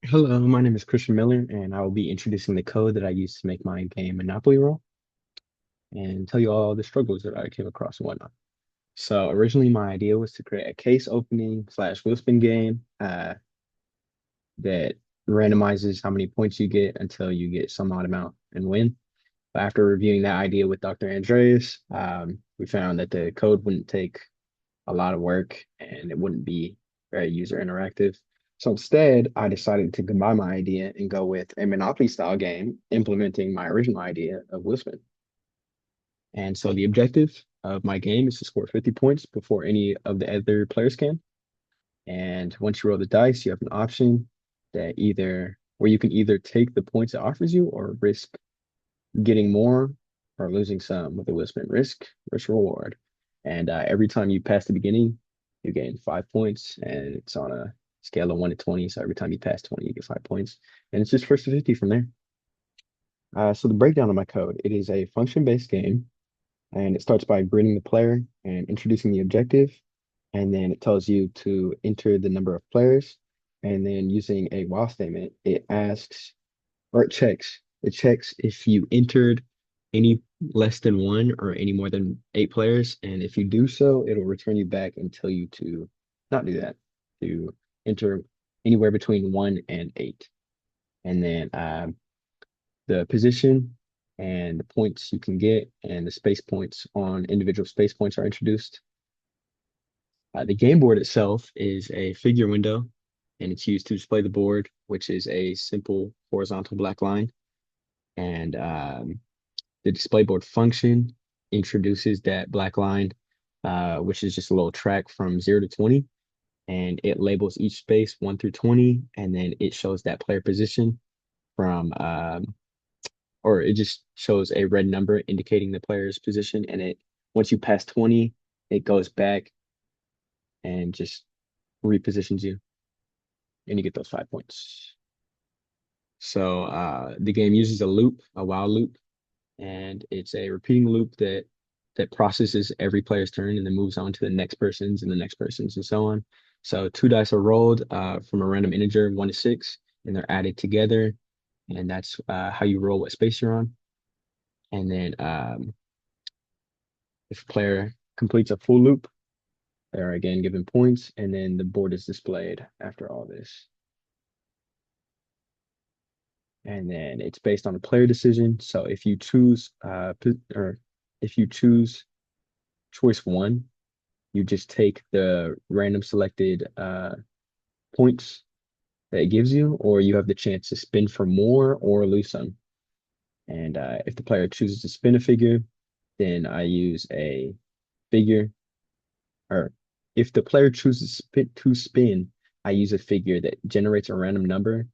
Hello, my name is Christian Miller, and I will be introducing the code that I use to make my game Monopoly roll and tell you all the struggles that I came across and whatnot. So originally, my idea was to create a case opening slash wheel spin game that randomizes how many points you get until you get some odd amount and win. But after reviewing that idea with Dr. Andreas, we found that the code wouldn't take a lot of work and it wouldn't be very user interactive. So instead, I decided to combine my idea and go with a Monopoly style game, implementing my original idea of Whisper. And so the objective of my game is to score 50 points before any of the other players can. And once you roll the dice, you have an option that either where you can either take the points it offers you or risk getting more or losing some with a Whisper risk reward. And every time you pass the beginning, you gain 5 points, and it's on a scale of 1 to 20. So every time you pass 20, you get 5 points, and it's just first to 50 from there. So the breakdown of my code, it is a function-based game, and it starts by greeting the player and introducing the objective, and then it tells you to enter the number of players, and then using a while statement, it asks or it checks if you entered any less than one or any more than eight players. And if you do so, it'll return you back and tell you to not do that, to enter anywhere between one and eight. And then the position and the points you can get and the space points on individual space points are introduced. The game board itself is a figure window, and it's used to display the board, which is a simple horizontal black line. And the display board function introduces that black line, which is just a little track from 0 to 20. And it labels each space 1 through 20. And then it shows that player position from, or it just shows a red number indicating the player's position. And once you pass 20, it goes back and just repositions you, and you get those 5 points. So the game uses a loop, a while loop, and it's a repeating loop that processes every player's turn and then moves on to the next person's and the next person's and so on. So two dice are rolled from a random integer, 1 to 6, and they're added together, and that's how you roll what space you're on. And then if a player completes a full loop, they're again given points, and then the board is displayed after all this. And then it's based on a player decision. So if you choose or if you choose choice one, you just take the random selected points that it gives you, or you have the chance to spin for more or lose some. And if the player chooses to spin a figure, then I use a figure, or if the player chooses to spin, I use a figure that generates a random number,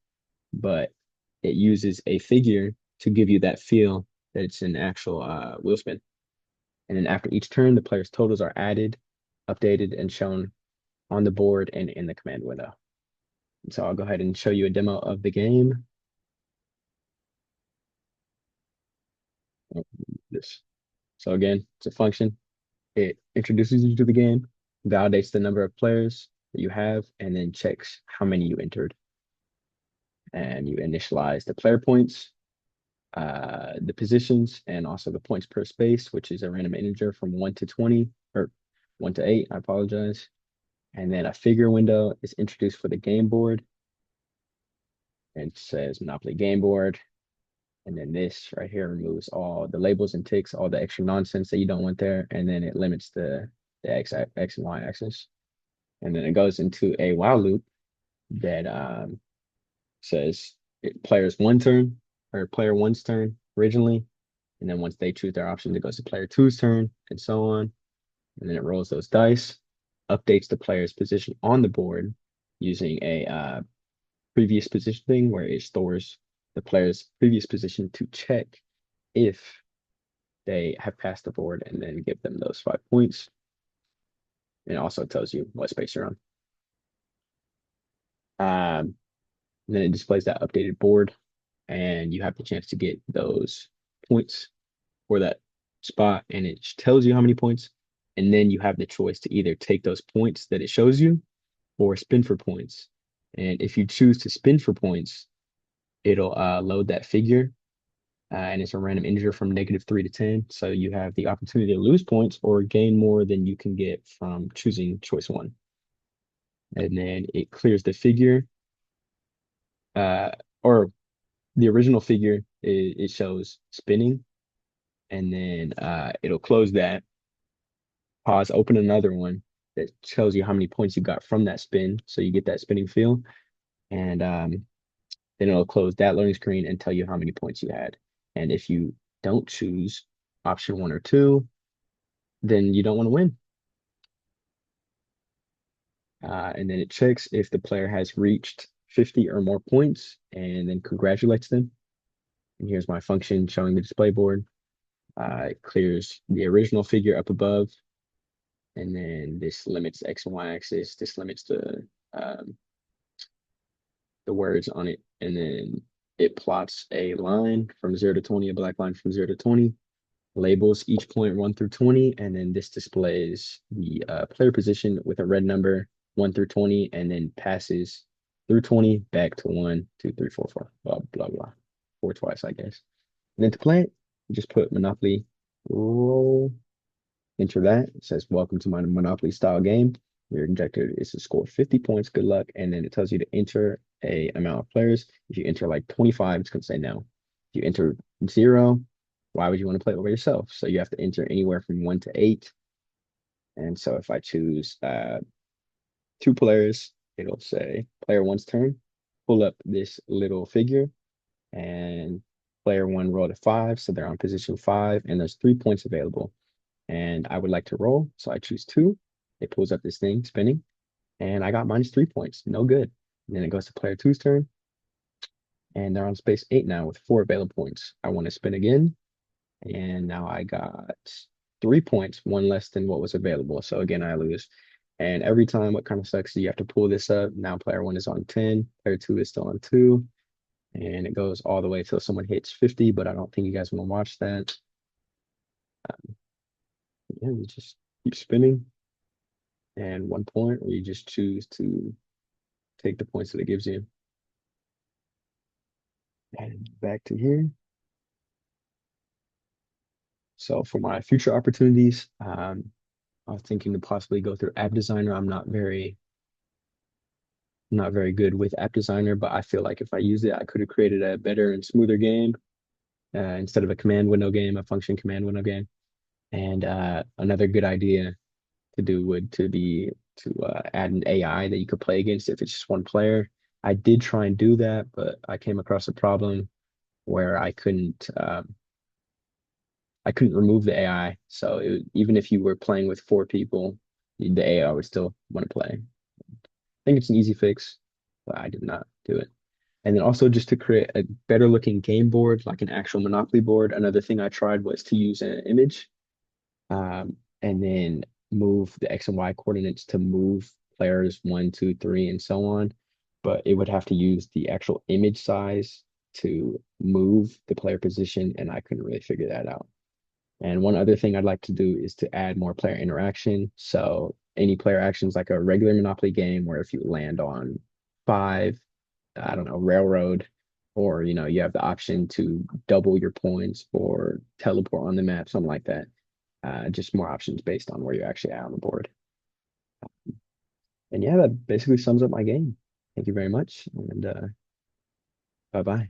but it uses a figure to give you that feel that it's an actual wheel spin. And then after each turn, the player's totals are added, updated, and shown on the board and in the command window. So I'll go ahead and show you a demo of the game. This. So again, it's a function. It introduces you to the game, validates the number of players that you have, and then checks how many you entered. And you initialize the player points, the positions, and also the points per space, which is a random integer from 1 to 20, or 1 to 8, I apologize. And then a figure window is introduced for the game board. And it says Monopoly game board. And then this right here removes all the labels and ticks, all the extra nonsense that you don't want there. And then it limits the X and Y axis. And then it goes into a while loop that says player's one turn or player one's turn originally. And then once they choose their options, it goes to player two's turn and so on. And then it rolls those dice, updates the player's position on the board using a previous position thing where it stores the player's previous position to check if they have passed the board and then give them those 5 points. And it also tells you what space you're on. Then it displays that updated board, and you have the chance to get those points for that spot, and it tells you how many points. And then you have the choice to either take those points that it shows you or spin for points. And if you choose to spin for points, it'll load that figure, and it's a random integer from -3 to 10. So you have the opportunity to lose points or gain more than you can get from choosing choice one. And then it clears the figure, uh, or the original figure, it shows spinning, and then it'll close that, pause, open another one that shows you how many points you got from that spin. So you get that spinning feel. And then it'll close that loading screen and tell you how many points you had. And if you don't choose option one or two, then you don't want to win. And then it checks if the player has reached 50 or more points and then congratulates them. And here's my function showing the display board. It clears the original figure up above, and then this limits X and Y axis. This limits the words on it, and then it plots a line from 0 to 20, a black line from 0 to 20, labels each point 1 through 20, and then this displays the player position with a red number 1 through 20, and then passes through 20 back to 1, 2, 3, 4, 4, blah, blah, blah. 4 twice, I guess. And then to play it, you just put Monopoly roll, enter that. It says, welcome to my Monopoly style game. Your objective is to score 50 points. Good luck. And then it tells you to enter a amount of players. If you enter like 25, it's going to say no. If you enter 0, why would you want to play it by yourself? So you have to enter anywhere from 1 to 8. And so if I choose 2 players, it'll say player one's turn. Pull up this little figure, and player one rolled a 5. So they're on position 5, and there's 3 points available. And I would like to roll. So I choose 2. It pulls up this thing spinning, and I got -3 points. No good. And then it goes to player two's turn, and they're on space 8 now with 4 available points. I want to spin again, and now I got 3 points, one less than what was available. So again, I lose. And every time, what kind of sucks, you have to pull this up. Now player one is on 10, player two is still on 2, and it goes all the way till someone hits 50, but I don't think you guys want to watch that. Yeah, you just keep spinning, and 1 point, or you just choose to take the points that it gives you. And back to here. So for my future opportunities, I was thinking to possibly go through App Designer. I'm not very good with App Designer, but I feel like if I used it, I could have created a better and smoother game, instead of a command window game, a function command window game. And another good idea to do would to be to add an AI that you could play against if it's just one player. I did try and do that, but I came across a problem where I couldn't remove the AI. So even if you were playing with 4 people, the AI would still want to play. I think it's an easy fix, but I did not do it. And then also just to create a better looking game board, like an actual Monopoly board. Another thing I tried was to use an image, and then move the X and Y coordinates to move players 1, 2, 3, and so on. But it would have to use the actual image size to move the player position, and I couldn't really figure that out. And one other thing I'd like to do is to add more player interaction. So any player actions like a regular Monopoly game where if you land on 5, I don't know, railroad, or you have the option to double your points or teleport on the map, something like that. Just more options based on where you're actually at on the board. And yeah, that basically sums up my game. Thank you very much, and bye bye.